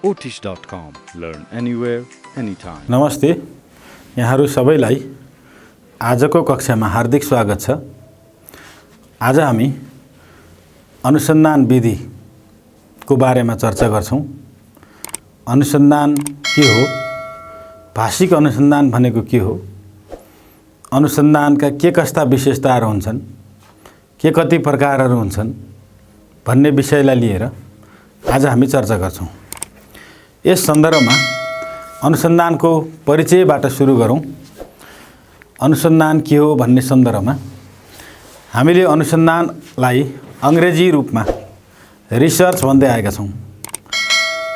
Otish.com. Learn anywhere, anytime. नमस्ते, यहाँहरू सबैलाई आजको कक्षामा हार्दिक स्वागत छ। आज हामी अनुसन्धान विधिको बारेमा चर्चा गर्छौं। अनुसन्धान के हो, भाषिक अनुसन्धान भनेको के हो, अनुसन्धानका के कस्ता विशेषताहरू हुन्छन्, के कति प्रकारहरू हुन्छन् भन्ने विषयलाई लिएर आज हामी चर्चा गर्छौं। यस सन्दर्भमा अनुसन्धानको परिचयबाट सुरु गरौं। अनुसन्धान के हो भन्ने सन्दर्भमा हामीले अनुसन्धानलाई अंग्रेजी रूपमा रिसर्च भन्दै आएका छौं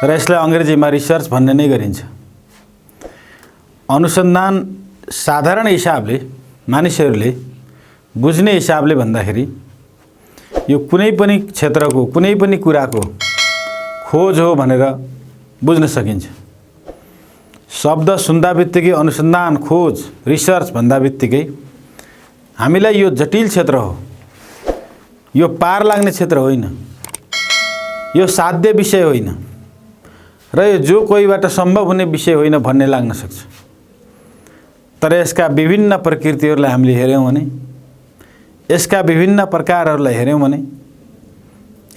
र यसलाई अंग्रेजीमा रिसर्च भन्ने नै गरिन्छ। अनुसन्धान साधारण हिसाबले मानिसहरूले बुझ्ने हिसाबले भन्दाखेरि यो कुनै पनि क्षेत्रको कुनै पनि कुराको खोज हो भनेर बुझ्न सकिन्छ। शब्द सुन्दा बित्तिकै अनुसन्धान, खोज, रिसर्च भन्दा बित्तिकै हामीलाई यो जटिल क्षेत्र हो, यो पार लाग्ने क्षेत्र होइन, यो साध्य विषय होइन र यो जो कोहीबाट सम्भव हुने विषय होइन भन्ने लाग्न सक्छ। तर यसका विभिन्न प्रकृतिहरूलाई हामीले हेर्यौं भने, यसका विभिन्न प्रकारहरूलाई हेर्यौं भने,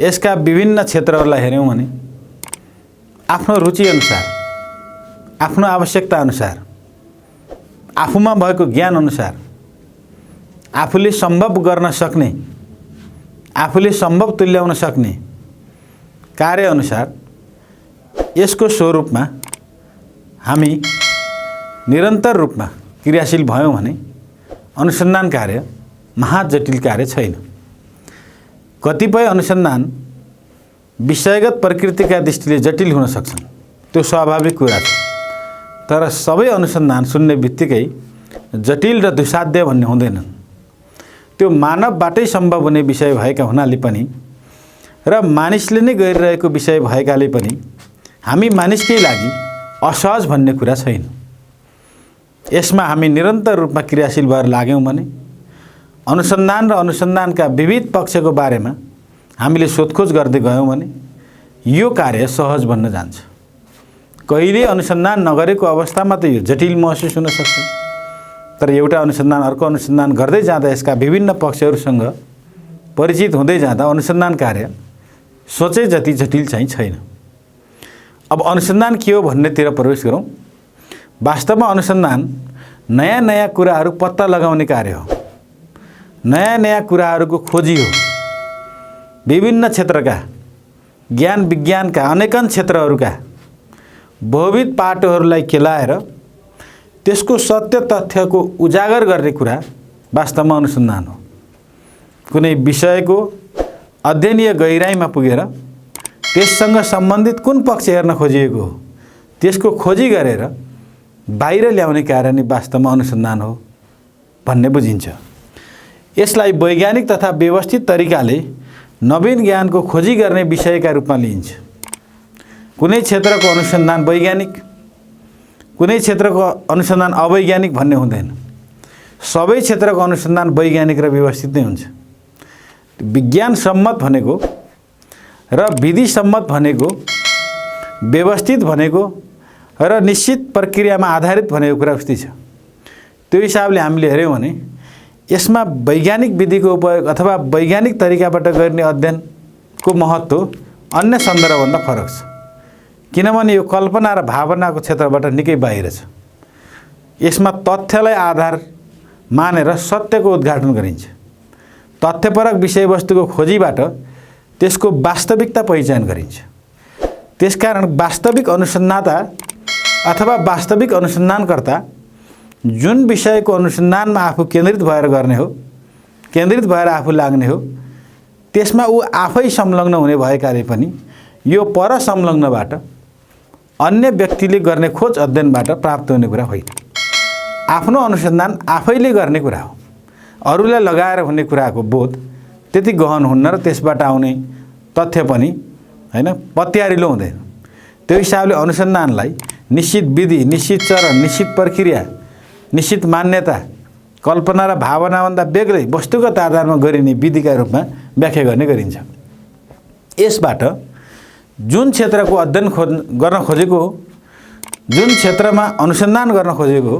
यसका विभिन्न क्षेत्रहरूलाई हेर्यौं भने आफ्नो रुचि अनुसार, आफ्नो आवश्यकता अनुसार, आफूमा भएको ज्ञान अनुसार, आफूले सम्भव गर्न सक्ने, आफूले सम्भव तुल्याउन सक्ने कार्य अनुसार यसको स्वरूपमा हामी निरन्तर रूपमा क्रियाशील भयौं भने अनुसन्धान कार्य महाजटिल कार्य छैन। कतिपय अनुसन्धान विषयगत प्रकृतिका दृष्टिले जटिल हुन सक्छन्, त्यो स्वाभाविक कुरा छ। तर सबै अनुसन्धान सुन्ने बित्तिकै जटिल र दुसाध्य भन्ने हुँदैनन्। त्यो मानवबाटै सम्भव हुने विषय भएका हुनाले पनि र मानिसले नै गरिरहेको विषय भएकाले पनि हामी मानिसकै लागि असहज भन्ने कुरा छैन। यसमा हामी निरन्तर रूपमा क्रियाशील भएर लाग्यौं भने अनुसन्धान र अनुसन्धानका विविध पक्षको बारेमा हामीले सोधखोज गर्दै गयौं भने यो कार्य सहज बन्न जान्छ। कहिले अनुसन्धान नगरेको अवस्थामा त यो जटिल महसुस हुन सक्छ, तर एउटा अनुसन्धान अर्को अनुसन्धान गर्दै जाँदा यसका विभिन्न पक्षहरूसँग परिचित हुँदै जाँदा अनुसन्धान कार्य सोचे जति जटिल चाहिँ छैन। अब अनुसन्धान के हो भन्नेतिर प्रवेश गरौँ। वास्तवमा अनुसन्धान नयाँ नयाँ कुराहरू पत्ता लगाउने कार्य हो, नयाँ नयाँ कुराहरूको खोजी हो। विभिन्न क्षेत्रका ज्ञान विज्ञानका अनेकन क्षेत्रहरूका बहुविध पाटोहरूलाई केलाएर त्यसको सत्य तथ्यको उजागर गर्ने कुरा वास्तवमा अनुसन्धान हो। कुनै विषयको अध्ययनीय गहिराइमा पुगेर त्यससँग सम्बन्धित कुन पक्ष हेर्न खोजिएको हो त्यसको खोजी गरेर बाहिर ल्याउने कार्य नै वास्तवमा अनुसन्धान हो भन्ने बुझिन्छ। यसलाई वैज्ञानिक तथा व्यवस्थित तरिकाले नवीन ज्ञानको खोजी गर्ने विषयका रूपमा लिइन्छ। कुनै क्षेत्रको अनुसन्धान वैज्ञानिक, कुनै क्षेत्रको अनुसन्धान अवैज्ञानिक भन्ने हुँदैन। सबै क्षेत्रको अनुसन्धान वैज्ञानिक र व्यवस्थित नै हुन्छ। विज्ञान सम्मत भनेको र विधि सम्मत भनेको, व्यवस्थित भनेको र निश्चित प्रक्रियामा आधारित भनेको कुरा उस्तै छ। त्यो हिसाबले हामीले हेर्यौं भने यसमा वैज्ञानिक विधिको उपयोग अथवा वैज्ञानिक तरिकाबाट गर्ने अध्ययनको महत्त्व अन्य सन्दर्भभन्दा फरक छ, किनभने यो कल्पना र भावनाको क्षेत्रबाट निकै बाहिर छ। यसमा तथ्यलाई आधार मानेर सत्यको उद्घाटन गरिन्छ। तथ्यपरक विषयवस्तुको खोजीबाट त्यसको वास्तविकता पहिचान गरिन्छ। त्यसकारण वास्तविक अनुसन्धाता अथवा वास्तविक अनुसन्धानकर्ता जुन विषयको अनुसन्धानमा आफू केन्द्रित भएर गर्ने हो, केन्द्रित भएर आफू लाग्ने हो, त्यसमा ऊ आफै संलग्न हुने भएकाले पनि यो पर संलग्नबाट अन्य व्यक्तिले गर्ने खोज अध्ययनबाट प्राप्त हुने कुरा होइन। आफ्नो अनुसन्धान आफैले गर्ने कुरा हो। अरूलाई लगाएर हुने कुराको बोध त्यति गहन हुन्न र त्यसबाट आउने तथ्य पनि हैन पत्यारिलो हुँदैन। त्यो हिसाबले अनुसन्धानलाई निश्चित विधि, निश्चित चरण, निश्चित प्रक्रिया, निश्चित मान्यता, कल्पना र भावनाभन्दा बेग्लै वस्तुगत आधारमा गरिने विधिका रूपमा व्याख्या गर्ने गरिन्छ। यसबाट जुन क्षेत्रको अध्ययन गर्न खोजेको हो, जुन क्षेत्रमा अनुसन्धान गर्न खोजेको हो,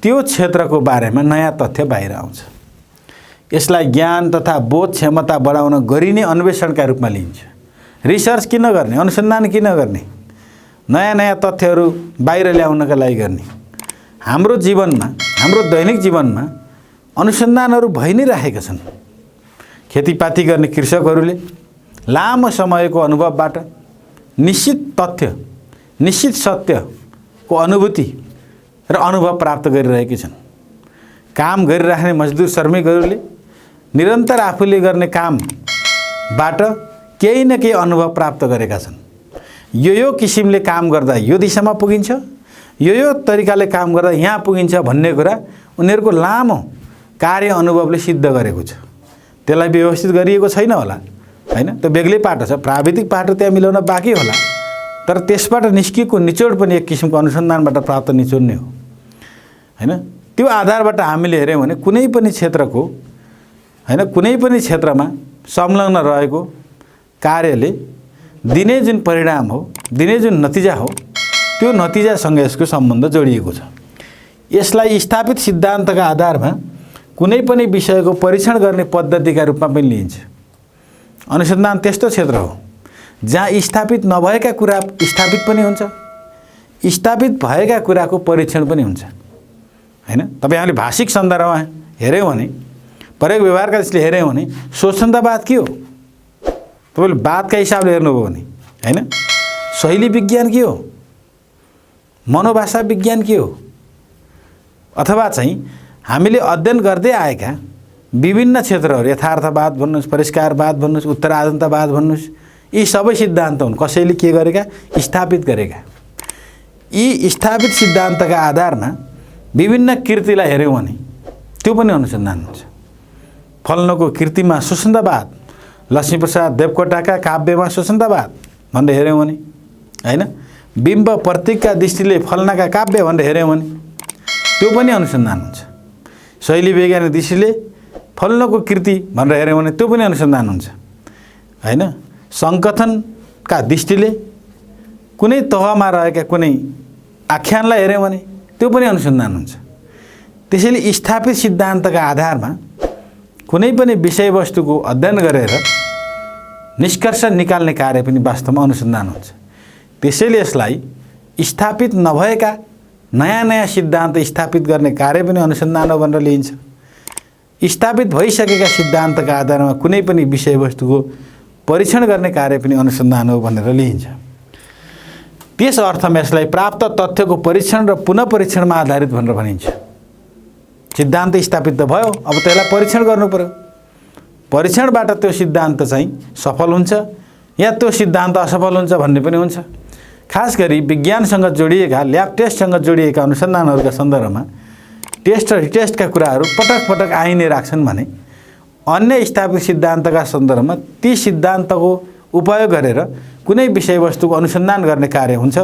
त्यो क्षेत्रको बारेमा नयाँ तथ्य बाहिर आउँछ। यसलाई ज्ञान तथा बोध क्षमता बढाउन गरिने अन्वेषणका रूपमा लिइन्छ। रिसर्च किन गर्ने, अनुसन्धान किन गर्ने, नयाँ नयाँ तथ्यहरू बाहिर ल्याउनका लागि गर्ने। हाम्रो जीवनमा, हाम्रो दैनिक जीवनमा अनुसन्धानहरू भइ नै राखेका छन्। खेतीपाती गर्ने कृषकहरूले लामो समयको अनुभवबाट निश्चित तथ्य, निश्चित सत्यको अनुभूति र अनुभव प्राप्त गरिरहेका छन्। काम गरिराख्ने मजदुर श्रमिकहरूले निरन्तर आफूले गर्ने कामबाट केही न केही अनुभव प्राप्त गरेका छन्। यो किसिमले काम गर्दा यो दिशामा पुगिन्छ, यो तरिकाले काम गर्दा यहाँ पुगिन्छ भन्ने कुरा उनीहरूको लामो कार्य अनुभवले सिद्ध गरेको छ। त्यसलाई व्यवस्थित गरिएको छैन होला, हैन? त्यो बेग्लै पाटो छ, प्राविधिक पाटो त्यहाँ मिलाउन बाँकी होला, तर त्यसबाट निस्किएको निचोड पनि एक किसिमको अनुसन्धानबाट प्राप्त निचोड नै हो, हैन? त्यो आधारबाट हामीले हेऱ्यौँ भने कुनै पनि क्षेत्रको, हैन, कुनै पनि क्षेत्रमा संलग्न रहेको कार्यले दिने जुन परिणाम हो, दिने जुन नतिजा हो, त्यो नतिजासँग यसको सम्बन्ध जोडिएको छ। यसलाई स्थापित सिद्धान्तका आधारमा कुनै पनि विषयको परीक्षण गर्ने पद्धतिका रूपमा पनि लिइन्छ। अनुसन्धान त्यस्तो क्षेत्र हो जहाँ स्थापित नभएका कुरा स्थापित पनि हुन्छ, स्थापित भएका कुराको परीक्षण पनि हुन्छ, हैन? तपाईहरुले भाषिक सन्दर्भमा हेर्यौं भने, प्रयोग व्यवहारका दृष्टिले हेर्यौं भने स्वच्छन्दवाद के हो? तपाईले वादका हिसाबले हेर्नुभयो भने, हैन? शैली विज्ञान के हो? मनोभाषा विज्ञान के हो? अथवा चाहिँ हामीले अध्ययन गर्दै आएका विभिन्न क्षेत्रहरू, यथार्थवाद भन्नुस्, परिष्कारवाद भन्नुस्, उत्तराधुनिकतावाद भन्नुस्, यी सबै सिद्धान्त हुन् कसैले के गरेका, स्थापित गरेका। यी स्थापित सिद्धान्तका आधारमा विभिन्न कृतिलाई हेर्यौं भने त्यो पनि अनुसन्धान हुन्छ। फल्नको कृतिमा स्वच्छन्दवाद, लक्ष्मीप्रसाद देवकोटाका काव्यमा स्वच्छन्दवाद भनेर हेर्यौं भने, हैन? बिम्ब प्रतीकका दृष्टिले फल्नाका काव्य भनेर हेर्यौं भने त्यो पनि अनुसन्धान हुन्छ। शैली वैज्ञानिक दृष्टिले फल्नको कृति भनेर हेर्यौं भने त्यो पनि अनुसन्धान हुन्छ, हैन? संकथनका दृष्टिले कुनै तहमा रहेका कुनै आख्यानलाई हेर्यौं भने त्यो पनि अनुसन्धान हुन्छ। त्यसैले स्थापित सिद्धान्तका आधारमा कुनै पनि विषयवस्तुको अध्ययन गरेर निष्कर्ष निकाल्ने कार्य पनि वास्तवमा अनुसन्धान हुन्छ। त्यसैले यसलाई स्थापित नभएका नयाँ नयाँ सिद्धान्त स्थापित गर्ने कार्य पनि अनुसन्धान हो भनेर लिइन्छ। स्थापित भइसकेका सिद्धान्तका आधारमा कुनै पनि विषयवस्तुको परीक्षण गर्ने कार्य पनि अनुसन्धान हो भनेर लिइन्छ। त्यस अर्थमा यसलाई प्राप्त तथ्यको परीक्षण र पुनः परीक्षणमा आधारित भनेर भनिन्छ। सिद्धान्त स्थापित त भयो, अब त्यसलाई परीक्षण गर्नु पर्यो। परीक्षणबाट त्यो सिद्धान्त चाहिँ सफल हुन्छ या त्यो सिद्धान्त असफल हुन्छ भन्ने पनि हुन्छ। खास गरी विज्ञानसँग जोडिएका, ल्याब टेस्टसँग जोडिएका अनुसन्धानहरूका सन्दर्भमा टेस्ट र रिटेस्टका कुराहरू पटक पटक आइ नै राख्छन् भने अन्य स्थापित सिद्धान्तका सन्दर्भमा ती सिद्धान्तको उपयोग गरेर कुनै विषयवस्तुको अनुसन्धान गर्ने कार्य हुन्छ।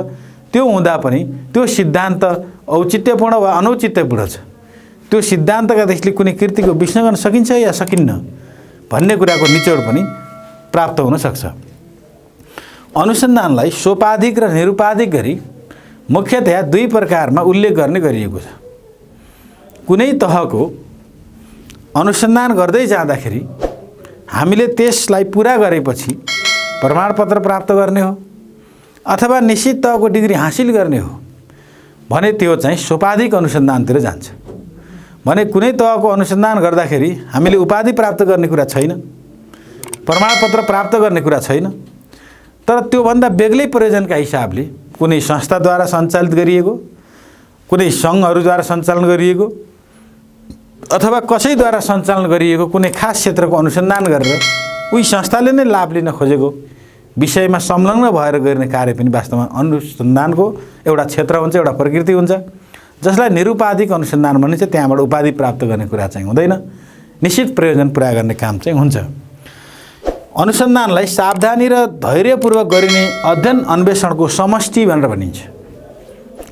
त्यो हुँदा पनि त्यो सिद्धान्त औचित्यपूर्ण वा अनौचित्यपूर्ण छ, त्यो सिद्धान्तका दृष्टिले कुनै कृतिको विश्लेषण गर्न सकिन्छ या सकिन्न भन्ने कुराको निचोड पनि प्राप्त हुन सक्छ। अनुसन्धानलाई सोपाधिक र निरुपाधिक गरी मुख्यतया दुई प्रकारमा उल्लेख गर्ने गरिएको छ। कुनै तहको अनुसन्धान गर्दै जाँदाखेरि हामीले त्यसलाई पूरा गरेपछि प्रमाणपत्र प्राप्त गर्ने हो अथवा निश्चित तहको डिग्री हासिल गर्ने हो भने त्यो चाहिँ सोपाधिक अनुसन्धानतिर जान्छ। भने कुनै तहको अनुसन्धान गर्दाखेरि हामीले उपाधि प्राप्त गर्ने कुरा छैन, प्रमाणपत्र प्राप्त गर्ने कुरा छैन, तर त्योभन्दा बेग्लै प्रयोजनका हिसाबले कुनै संस्थाद्वारा सञ्चालित गरिएको, कुनै सङ्घहरूद्वारा सञ्चालन गरिएको अथवा कसैद्वारा सञ्चालन गरिएको कुनै खास क्षेत्रको अनुसन्धान गरेर उही संस्थाले नै लाभ लिन खोजेको विषयमा संलग्न भएर गर्ने कार्य पनि वास्तवमा अनुसन्धानको एउटा क्षेत्र हुन्छ, एउटा प्रकृति हुन्छ, जसलाई निरुपाधिक अनुसन्धान भनिन्छ। त्यहाँबाट उपाधि प्राप्त गर्ने कुरा चाहिँ हुँदैन, निश्चित प्रयोजन पुरा गर्ने काम चाहिँ हुन्छ। अनुसन्धानलाई सावधानी र धैर्यपूर्वक गरिने अध्ययन अन्वेषणको समष्टि भनेर भनिन्छ।